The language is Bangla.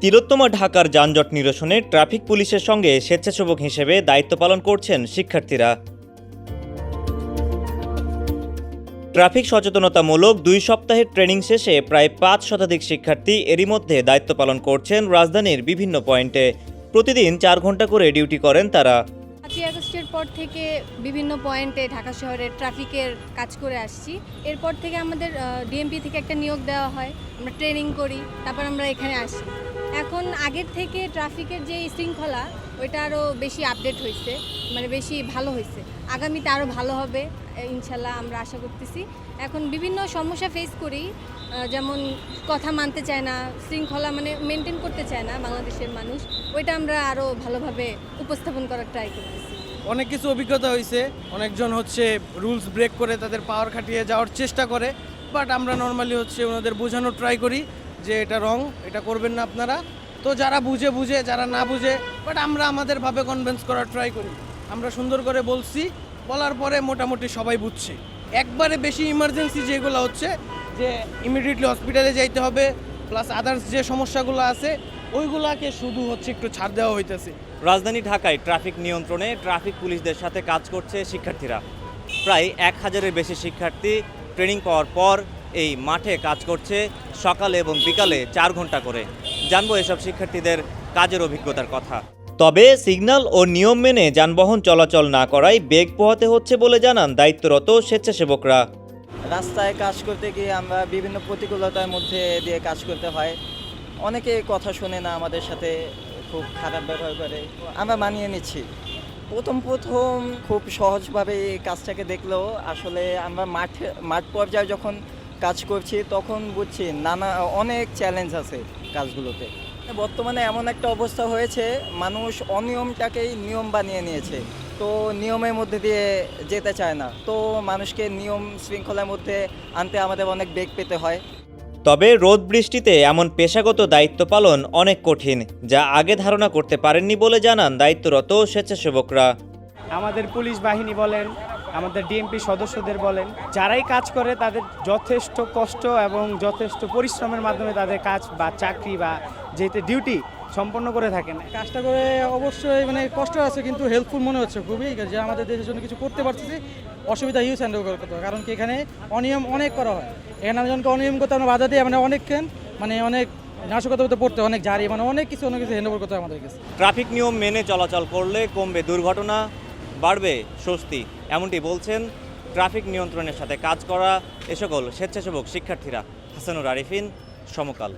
তিলোত্তমা ঢাকার যানজট নিরসনে ট্রাফিক পুলিশের সঙ্গে স্বেচ্ছাসেবক হিসেবে দায়িত্ব পালন করছেন শিক্ষার্থীরা। ট্রাফিক সচেতনতামূলক 2 সপ্তাহের ট্রেনিং শেষে প্রায় 5 শতাধিক শিক্ষার্থী এরই মধ্যে দায়িত্ব পালন করছেন রাজধানীর বিভিন্ন পয়েন্টে। প্রতিদিন 4 ঘন্টা করে ডিউটি করেন তারা। 5ই আগস্টের পর থেকে বিভিন্ন পয়েন্টে ঢাকা শহরের ট্রাফিকের কাজ করে আসছি। এরপর থেকে আমাদের ডিএমপি থেকে একটা নিয়োগ দেওয়া হয়, আমরা ট্রেনিং করি, তারপর আমরা এখানে আসি। এখন আগের থেকে ট্রাফিকের যে শৃঙ্খলা ওইটা আরও বেশি আপডেট হয়েছে, মানে বেশি ভালো হয়েছে। আগামীতে আরও ভালো হবে ইনশাল্লাহ, আমরা আশা করতেছি। এখন বিভিন্ন সমস্যা ফেস করি, যেমন কথা মানতে চায় না, শৃঙ্খলা মানে মেনটেন করতে চায় না বাংলাদেশের মানুষ, ওইটা আমরা আরও ভালোভাবে উপস্থাপন করার ট্রাই করতেছি। অনেক কিছু অভিজ্ঞতা হয়েছে, অনেকজন হচ্ছে রুলস ব্রেক করে তাদের পাওয়ার খাটিয়ে যাওয়ার চেষ্টা করে, বাট আমরা নর্মালি হচ্ছে ওনাদের বোঝানোর ট্রাই করি যে এটা রং, এটা করবেন না আপনারা। তো যারা বুঝে বুঝে, যারা না বুঝে, বাট আমরা আমাদেরভাবে কনভিন্স করার ট্রাই করি। আমরা সুন্দর করে বলছি, বলার পরে মোটামুটি সবাই বুঝছে। একবারে বেশি ইমার্জেন্সি যেগুলো হচ্ছে যে ইমিডিয়েটলি হসপিটালে যাইতে হবে, প্লাস আদার্স যে সমস্যাগুলো আছে ওইগুলাকে শুধু হচ্ছে একটু ছাড় দেওয়া হইতেছে। রাজধানী ঢাকায় ট্রাফিক নিয়ন্ত্রণে ট্রাফিক পুলিশদের সাথে কাজ করছে শিক্ষার্থীরা। প্রায় 1000-এর বেশি শিক্ষার্থী ট্রেনিং পাওয়ার পর এই মাঠে কাজ করছে সকালে এবং বিকালে 4 ঘন্টা করে। জানবো এসব শিক্ষার্থীদের কাজের অভিজ্ঞতার কথা। তবে সিগন্যাল ও নিয়ম মেনে যানবাহন চলাচল না করায় বেগ পোহাতে হচ্ছে বলে জানান দায়িত্বরত স্বেচ্ছাসেবকরা। রাস্তায় কাজ করতে গিয়ে আমরা বিভিন্ন প্রতিকূলতার মধ্যে দিয়ে কাজ করতে হয়। অনেকে কথা শোনে না, আমাদের সাথে খুব খারাপ ব্যবহার করে, আমরা মানিয়ে নিচ্ছি। প্রথম খুব সহজভাবে এই কাজটাকে দেখলেও আসলে আমরা মাঠ পর্যায়ে যখন কাজ করছি তখন বুঝছি অনেক চ্যালেঞ্জ আছে কাজগুলোতে। বর্তমানে এমন একটা অবস্থা হয়েছে, মানুষ অনিয়মটাকেই নিয়ম বানিয়ে নিয়েছে, তো নিয়মের মধ্যে দিয়ে যেতে চায় না। তো মানুষকে নিয়ম শৃঙ্খলার মধ্যে আনতে আমাদের অনেক বেগ পেতে হয়। তবে রোদ বৃষ্টিতে এমন পেশাগত দায়িত্ব পালন অনেক কঠিন, যা আগে ধারণা করতে পারেননি বলে জানান দায়িত্বরত স্বেচ্ছাসেবকরা। আমাদের পুলিশ বাহিনী বলেন, আমাদের ডিএমপি সদস্যদের বলেন, যারাই কাজ করে তাদের যথেষ্ট কষ্ট এবং যথেষ্ট পরিশ্রমের মাধ্যমে তাদের কাজ বা চাকরি বা যেহেতু ডিউটি সম্পন্ন করে থাকেন। কাজটা করে অবশ্যই মানে কষ্ট আছে, কিন্তু হেল্পফুল মনে হচ্ছে খুবই, যে আমাদের দেশের জন্য কিছু করতে পারতেছি। অসুবিধা হিউজ হ্যান্ডেল করতে হয়, কারণ কি এখানে অনিয়ম অনেক করা হয়। এখানে আমাদেরকে অনিয়ম করতে আমরা বাধা দিয়ে অনেক নাশকতা পড়তে অনেক জারি, অনেক কিছু হ্যান্ডেল করতে হয় আমাদের কাছে। ট্রাফিক নিয়ম মেনে চলাচল করলে কমবে দুর্ঘটনা, বাড়বে স্বস্তি, এমনটি বলছেন ট্রাফিক নিয়ন্ত্রণের সাথে কাজ করা এ সকল স্বেচ্ছাসেবক শিক্ষার্থীরা। হাসানুর আরিফিন, সমকাল।